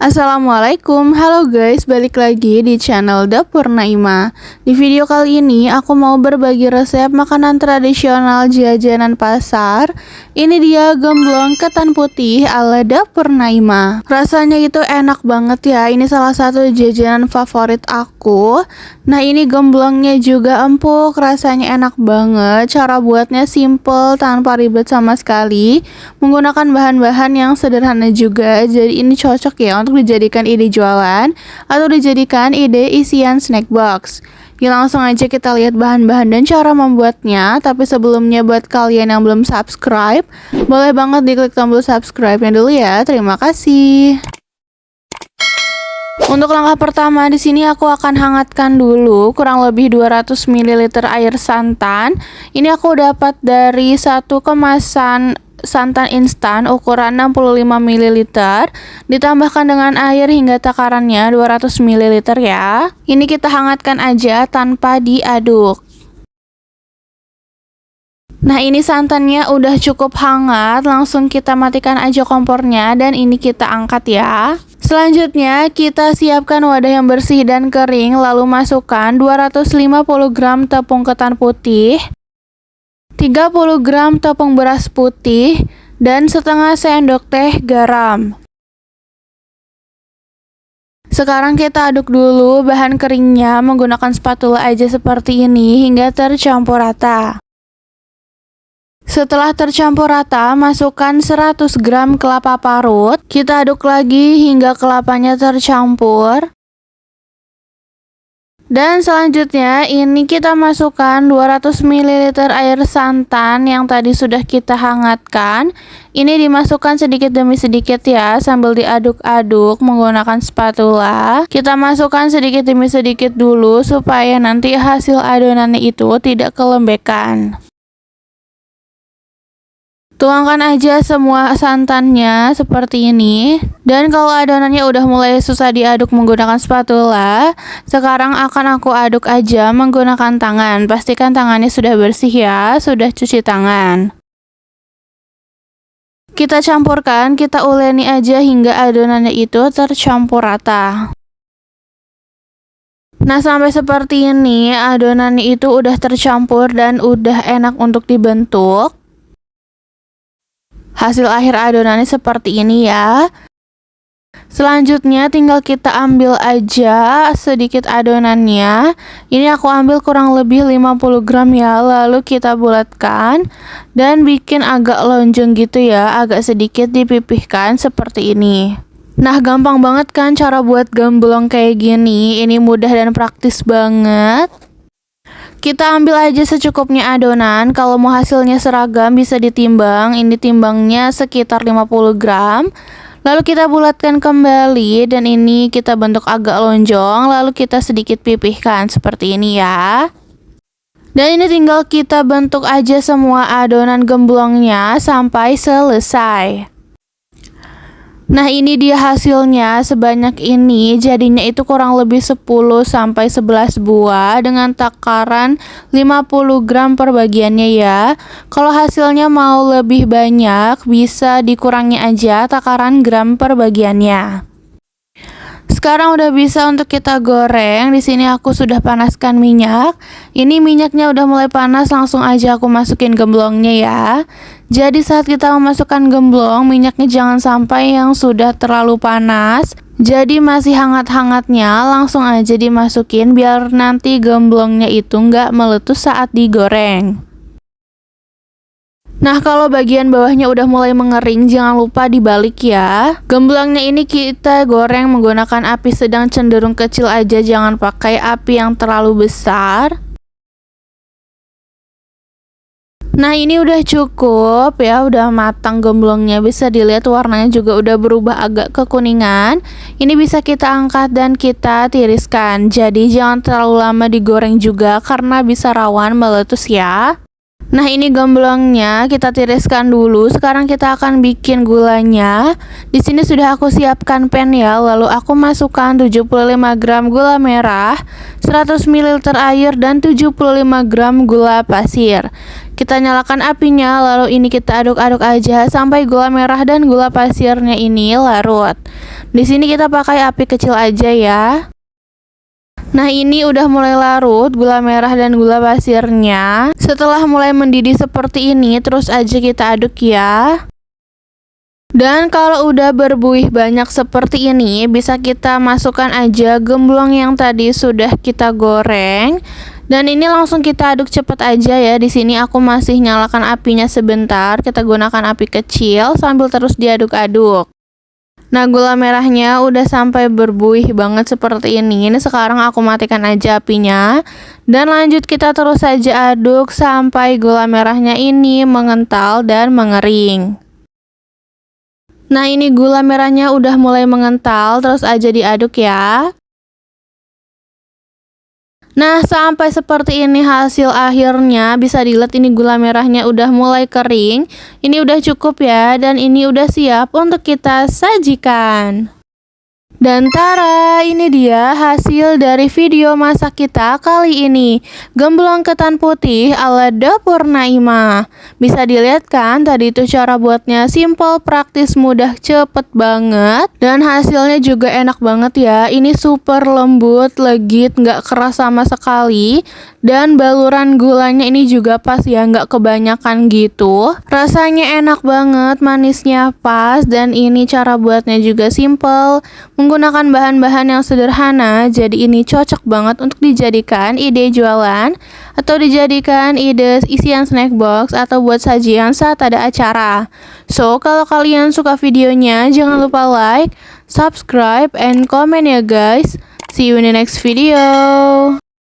Assalamualaikum, halo guys, balik lagi di channel Dapur Naima. Di video kali ini aku mau berbagi resep makanan tradisional jajanan pasar. Ini dia gemblong ketan putih ala Dapur Naima. Rasanya itu enak banget ya, ini salah satu jajanan favorit aku. Nah ini gemblongnya juga empuk, rasanya enak banget. Cara buatnya simple, tanpa ribet sama sekali. Menggunakan bahan-bahan yang sederhana juga, jadi ini cocok ya untuk dijadikan ide jualan atau dijadikan ide isian snack box. Ya langsung aja kita lihat bahan-bahan dan cara membuatnya. Tapi sebelumnya buat kalian yang belum subscribe, boleh banget diklik tombol subscribe-nya dulu ya. Terima kasih. Untuk langkah pertama di sini aku akan hangatkan dulu kurang lebih 200 ml air santan. Ini aku dapat dari satu kemasan santan instan ukuran 65 ml, ditambahkan dengan air hingga takarannya 200 ml ya. Ini kita hangatkan aja tanpa diaduk. Nah ini santannya udah cukup hangat, langsung kita matikan aja kompornya dan ini kita angkat ya. Selanjutnya kita siapkan wadah yang bersih dan kering, lalu masukkan 250 gram tepung ketan putih, 30 gram tepung beras putih, dan setengah sendok teh garam. Sekarang kita aduk dulu bahan keringnya menggunakan spatula aja seperti ini hingga tercampur rata. Setelah tercampur rata, masukkan 100 gram kelapa parut. Kita aduk lagi hingga kelapanya tercampur. Dan selanjutnya ini kita masukkan 200 ml air santan yang tadi sudah kita hangatkan. Ini dimasukkan sedikit demi sedikit ya, sambil diaduk-aduk menggunakan spatula. Kita masukkan sedikit demi sedikit dulu supaya nanti hasil adonannya itu tidak kelembekan. Tuangkan aja semua santannya seperti ini. Dan kalau adonannya udah mulai susah diaduk menggunakan spatula, sekarang akan aku aduk aja menggunakan tangan. Pastikan tangannya sudah bersih ya, sudah cuci tangan. Kita campurkan, kita uleni aja hingga adonannya itu tercampur rata. Nah sampai seperti ini adonannya itu udah tercampur dan udah enak untuk dibentuk. Hasil akhir adonannya seperti ini ya. Selanjutnya tinggal kita ambil aja sedikit adonannya. Ini aku ambil kurang lebih 50 gram ya. Lalu kita bulatkan dan bikin agak lonjong gitu ya, agak sedikit dipipihkan seperti ini. Nah gampang banget kan cara buat gemblong kayak gini. Ini mudah dan praktis banget. Kita ambil aja secukupnya adonan. Kalau mau hasilnya seragam bisa ditimbang. Ini timbangnya sekitar 50 gram. Lalu kita bulatkan kembali dan ini kita bentuk agak lonjong. Lalu kita sedikit pipihkan seperti ini ya. Dan ini tinggal kita bentuk aja semua adonan gemblongnya sampai selesai. Nah ini dia hasilnya sebanyak ini, jadinya itu kurang lebih 10-11 buah dengan takaran 50 gram per bagiannya ya. Kalau hasilnya mau lebih banyak bisa dikurangi aja takaran gram per bagiannya. Sekarang udah bisa untuk kita goreng. Di sini aku sudah panaskan minyak. Ini minyaknya udah mulai panas, langsung aja aku masukin gemblongnya ya. Jadi saat kita memasukkan gemblong, minyaknya jangan sampai yang sudah terlalu panas. Jadi masih hangat-hangatnya langsung aja dimasukin biar nanti gemblongnya itu nggak meletus saat digoreng. Nah kalau bagian bawahnya udah mulai mengering, jangan lupa dibalik ya. Gemblongnya ini kita goreng menggunakan api sedang cenderung kecil aja, jangan pakai api yang terlalu besar. Nah ini udah cukup ya, udah matang gemblongnya. Bisa dilihat warnanya juga udah berubah agak kekuningan. Ini bisa kita angkat dan kita tiriskan. Jadi jangan terlalu lama digoreng juga karena bisa rawan meletus ya. Nah ini gemblongnya kita tiriskan dulu. Sekarang kita akan bikin gulanya. Di sini sudah aku siapkan pan ya. Lalu aku masukkan 75 gram gula merah, 100 ml air dan 75 gram gula pasir. Kita nyalakan apinya, lalu ini kita aduk-aduk aja sampai gula merah dan gula pasirnya ini larut. Di sini kita pakai api kecil aja ya. Nah, ini udah mulai larut gula merah dan gula pasirnya. Setelah mulai mendidih seperti ini, terus aja kita aduk ya. Dan kalau udah berbuih banyak seperti ini, bisa kita masukkan aja gemblong yang tadi sudah kita goreng. Dan ini langsung kita aduk cepet aja ya. Di sini aku masih nyalakan apinya sebentar. Kita gunakan api kecil sambil terus diaduk-aduk. Nah, gula merahnya udah sampai berbuih banget seperti ini. Ini sekarang aku matikan aja apinya. Dan lanjut kita terus saja aduk sampai gula merahnya ini mengental dan mengering. Nah, ini gula merahnya udah mulai mengental, terus aja diaduk ya. Nah, sampai seperti ini hasil akhirnya. Bisa dilihat ini gula merahnya udah mulai kering. Ini udah cukup ya, dan ini udah siap untuk kita sajikan. Dan tara, ini dia hasil dari video masak kita kali ini. Gemblong ketan putih ala dapur Naimah. Bisa dilihat kan, tadi itu cara buatnya simple, praktis, mudah, cepet banget. Dan hasilnya juga enak banget ya. Ini super lembut, legit, nggak keras sama sekali. Dan baluran gulanya ini juga pas ya, nggak kebanyakan gitu. Rasanya enak banget, manisnya pas. Dan ini cara buatnya juga simple, menggunakan bahan-bahan yang sederhana, jadi ini cocok banget untuk dijadikan ide jualan atau dijadikan ide isian snack box atau buat sajian saat ada acara. So, kalau kalian suka videonya, jangan lupa like, subscribe, and comment ya guys. See you in the next video.